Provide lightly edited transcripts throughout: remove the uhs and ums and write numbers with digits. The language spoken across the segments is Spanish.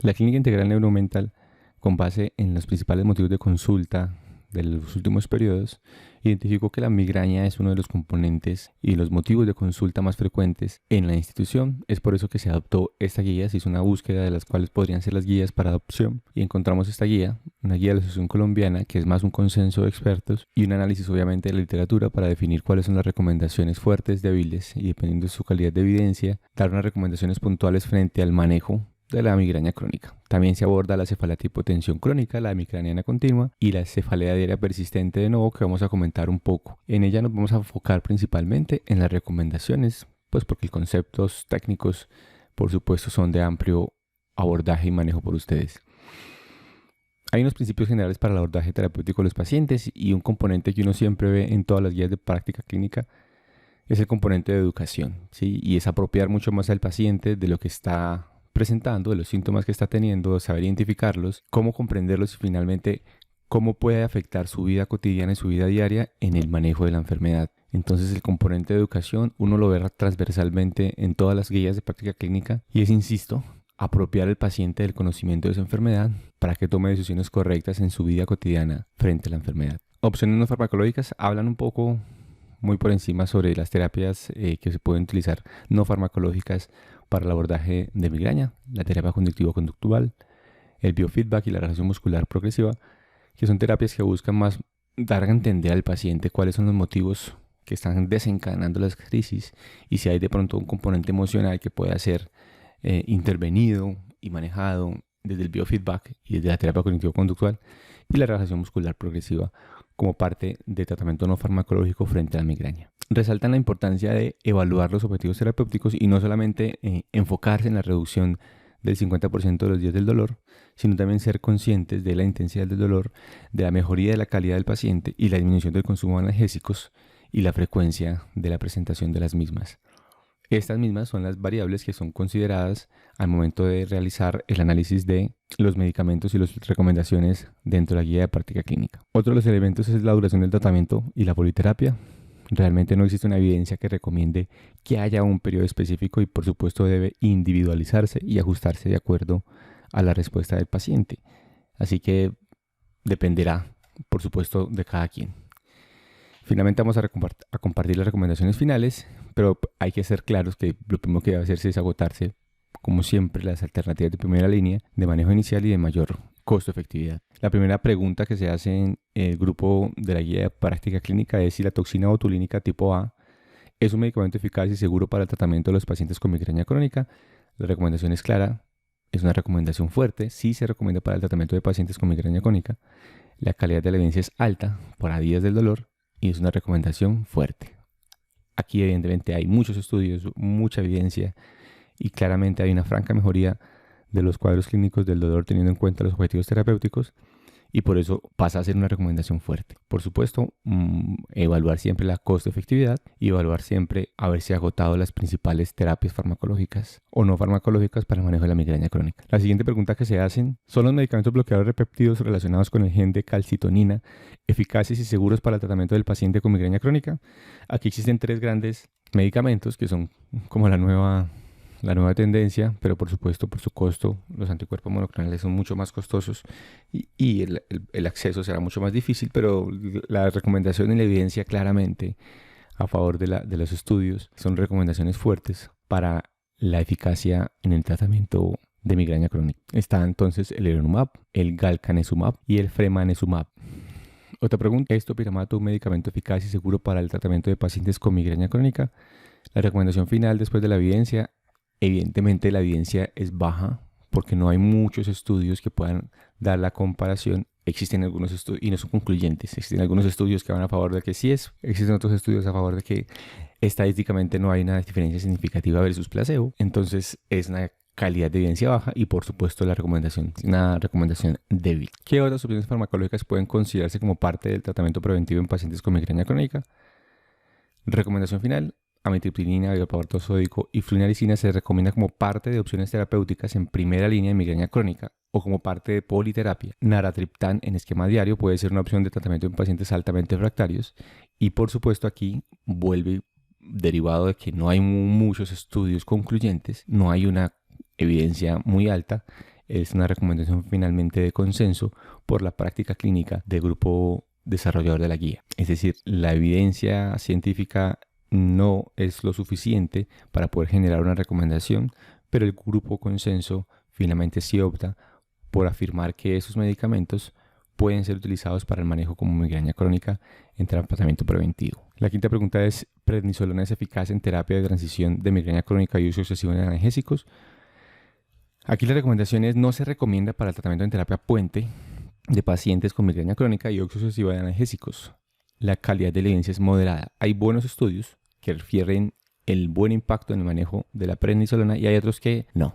La Clínica Integral Neuromental, con base en los principales motivos de consulta de los últimos periodos, identificó que la migraña es uno de los componentes y los motivos de consulta más frecuentes en la institución. Es por eso que se adoptó esta guía. Se hizo una búsqueda de las cuales podrían ser las guías para adopción y encontramos esta guía, una guía de la Asociación Colombiana, que es más un consenso de expertos y un análisis obviamente de la literatura para definir cuáles son las recomendaciones fuertes, débiles y, dependiendo de su calidad de evidencia, dar unas recomendaciones puntuales frente al manejo de la migraña crónica. También se aborda la cefalea tipo tensión crónica, la migraña continua y la cefalea diaria persistente de nuevo, que vamos a comentar un poco. En ella nos vamos a enfocar principalmente en las recomendaciones, pues porque los conceptos técnicos, por supuesto, son de amplio abordaje y manejo por ustedes. Hay unos principios generales para el abordaje terapéutico de los pacientes, y un componente que uno siempre ve en todas las guías de práctica clínica es el componente de educación, ¿sí? Y es apropiar mucho más al paciente de lo que está presentando, de los síntomas que está teniendo, saber identificarlos, cómo comprenderlos y finalmente cómo puede afectar su vida cotidiana y su vida diaria en el manejo de la enfermedad. Entonces el componente de educación uno lo ve transversalmente en todas las guías de práctica clínica y es, insisto, apropiar al paciente del conocimiento de su enfermedad para que tome decisiones correctas en su vida cotidiana frente a la enfermedad. Opciones no farmacológicas hablan un poco muy por encima sobre las terapias que se pueden utilizar no farmacológicas para el abordaje de migraña, la terapia cognitivo-conductual, el biofeedback y la relajación muscular progresiva, que son terapias que buscan más dar a entender al paciente cuáles son los motivos que están desencadenando las crisis y si hay de pronto un componente emocional que pueda ser intervenido y manejado desde el biofeedback y desde la terapia cognitivo-conductual, y la relajación muscular progresiva como parte de tratamiento no farmacológico frente a la migraña. Resaltan la importancia de evaluar los objetivos terapéuticos y no solamente enfocarse en la reducción del 50% de los días del dolor, sino también ser conscientes de la intensidad del dolor, de la mejoría de la calidad del paciente y la disminución del consumo de analgésicos y la frecuencia de la presentación de las mismas. Estas mismas son las variables que son consideradas al momento de realizar el análisis de los medicamentos y las recomendaciones dentro de la guía de práctica clínica. Otro de los elementos es la duración del tratamiento y la politerapia. Realmente no existe una evidencia que recomiende que haya un periodo específico y por supuesto debe individualizarse y ajustarse de acuerdo a la respuesta del paciente. Así que dependerá, por supuesto, de cada quien. Finalmente vamos a compartir las recomendaciones finales, pero hay que ser claros que lo primero que debe hacerse es agotarse, como siempre, las alternativas de primera línea de manejo inicial y de mayor costo-efectividad. La primera pregunta que se hace en el grupo de la guía de práctica clínica es si la toxina botulínica tipo A es un medicamento eficaz y seguro para el tratamiento de los pacientes con migraña crónica. La recomendación es clara, es una recomendación fuerte, sí se recomienda para el tratamiento de pacientes con migraña crónica. La calidad de la evidencia es alta para días del dolor y es una recomendación fuerte. Aquí evidentemente hay muchos estudios, mucha evidencia y claramente hay una franca mejoría de los cuadros clínicos del dolor teniendo en cuenta los objetivos terapéuticos y por eso pasa a ser una recomendación fuerte. Por supuesto, evaluar siempre la costo-efectividad y evaluar siempre haberse agotado las principales terapias farmacológicas o no farmacológicas para el manejo de la migraña crónica. La siguiente pregunta que se hacen: ¿son los medicamentos bloqueadores de péptidos relacionados con el gen de calcitonina eficaces y seguros para el tratamiento del paciente con migraña crónica? Aquí existen tres grandes medicamentos que son como la nueva tendencia, pero por supuesto por su costo los anticuerpos monoclonales son mucho más costosos y el acceso será mucho más difícil, pero la recomendación y la evidencia claramente a favor de los estudios son recomendaciones fuertes para la eficacia en el tratamiento de migraña crónica. Está entonces el leronumab, el galcanezumab y el fremanezumab. Otra pregunta: ¿es topiramato un medicamento eficaz y seguro para el tratamiento de pacientes con migraña crónica? La recomendación final después de la evidencia: evidentemente la evidencia es baja porque no hay muchos estudios que puedan dar la comparación. Existen algunos estudios y no son concluyentes. Existen algunos estudios que van a favor de que sí es. Existen otros estudios a favor de que estadísticamente no hay una diferencia significativa versus placebo. Entonces es una calidad de evidencia baja y por supuesto una recomendación débil. ¿Qué otras opciones farmacológicas pueden considerarse como parte del tratamiento preventivo en pacientes con migraña crónica? Recomendación final: amitriptilina, bicarbonato sódico y flunarizina se recomienda como parte de opciones terapéuticas en primera línea de migraña crónica o como parte de politerapia. Naratriptán en esquema diario puede ser una opción de tratamiento en pacientes altamente refractarios y por supuesto aquí vuelve derivado de que no hay muchos estudios concluyentes, no hay una evidencia muy alta. es una recomendación finalmente de consenso por la práctica clínica del grupo desarrollador de la guía. Es decir, la evidencia científica no es lo suficiente para poder generar una recomendación, pero el grupo consenso finalmente sí opta por afirmar que esos medicamentos pueden ser utilizados para el manejo como migraña crónica en tratamiento preventivo. La quinta pregunta es: ¿prednisolona es eficaz en terapia de transición de migraña crónica y uso excesivo de analgésicos? Aquí la recomendación es: no se recomienda para el tratamiento en terapia puente de pacientes con migraña crónica y uso excesivo de analgésicos. La calidad de la evidencia es moderada. Hay buenos estudios que refieren el buen impacto en el manejo de la prednisolona y hay otros que no.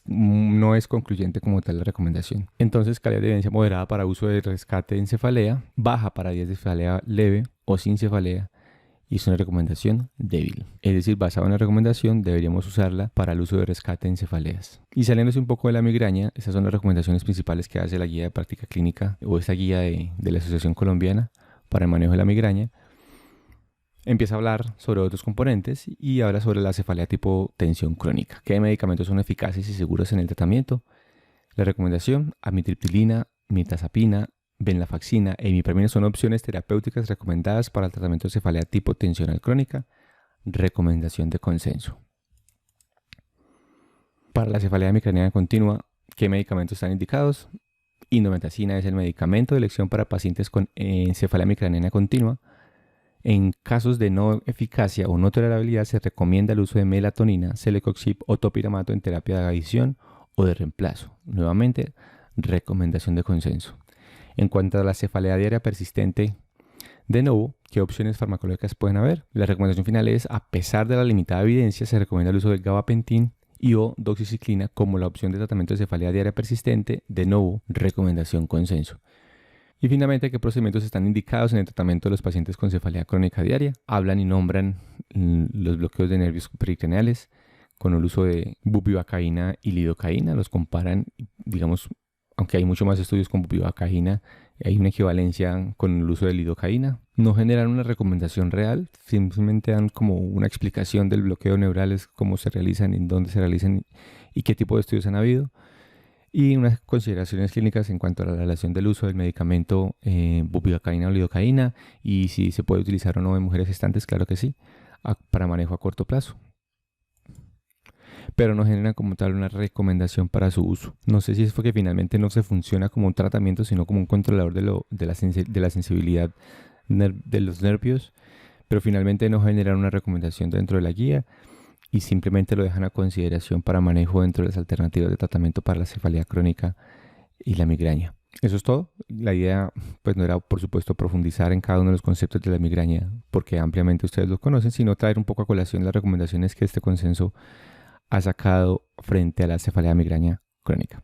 No es concluyente como tal la recomendación. Entonces, calidad de evidencia moderada para uso de rescate en cefalea, baja para días de cefalea leve o sin cefalea, y es una recomendación débil. Es decir, basada en la recomendación, deberíamos usarla para el uso de rescate en cefaleas. Y saliéndose un poco de la migraña, esas son las recomendaciones principales que hace la guía de práctica clínica o esta guía de la Asociación Colombiana para el manejo de la migraña. Empieza a hablar sobre otros componentes y habla sobre la cefalea tipo tensión crónica. ¿Qué medicamentos son eficaces y seguros en el tratamiento? La recomendación: amitriptilina, mirtazapina, venlafaxina e imipramina son opciones terapéuticas recomendadas para el tratamiento de cefalea tipo tensional crónica. Recomendación de consenso. Para la cefalea migraña continua, ¿qué medicamentos están indicados? Indometacina es el medicamento de elección para pacientes con cefalea migraña continua. En casos de no eficacia o no tolerabilidad, se recomienda el uso de melatonina, celecoxib o topiramato en terapia de adición o de reemplazo. Nuevamente, recomendación de consenso. En cuanto a la cefalea diaria persistente, de nuevo, ¿qué opciones farmacológicas pueden haber? La recomendación final es: a pesar de la limitada evidencia, se recomienda el uso del gabapentin y o doxiciclina como la opción de tratamiento de cefalea diaria persistente. De nuevo, recomendación consenso. Y finalmente, ¿qué procedimientos están indicados en el tratamiento de los pacientes con cefalea crónica diaria? Hablan y nombran los bloqueos de nervios pericraneales con el uso de bupivacaína y lidocaína. Los comparan, digamos, aunque hay mucho más estudios con bupivacaína, hay una equivalencia con el uso de lidocaína. No generan una recomendación real, simplemente dan como una explicación del bloqueo neural, cómo se realizan, en dónde se realizan y qué tipo de estudios han habido. Y unas consideraciones clínicas en cuanto a la relación del uso del medicamento bupivacaína o lidocaína y si se puede utilizar o no en mujeres gestantes. Claro que sí, para manejo a corto plazo. Pero no genera como tal una recomendación para su uso. No sé si es porque finalmente no se funciona como un tratamiento, sino como un controlador de la sensibilidad de los nervios, pero finalmente no generan una recomendación dentro de la guía y simplemente lo dejan a consideración para manejo dentro de las alternativas de tratamiento para la cefalea crónica y la migraña. Eso es todo. La idea pues no era, por supuesto, profundizar en cada uno de los conceptos de la migraña, porque ampliamente ustedes los conocen, sino traer un poco a colación las recomendaciones que este consenso ha sacado frente a la cefalea migraña crónica.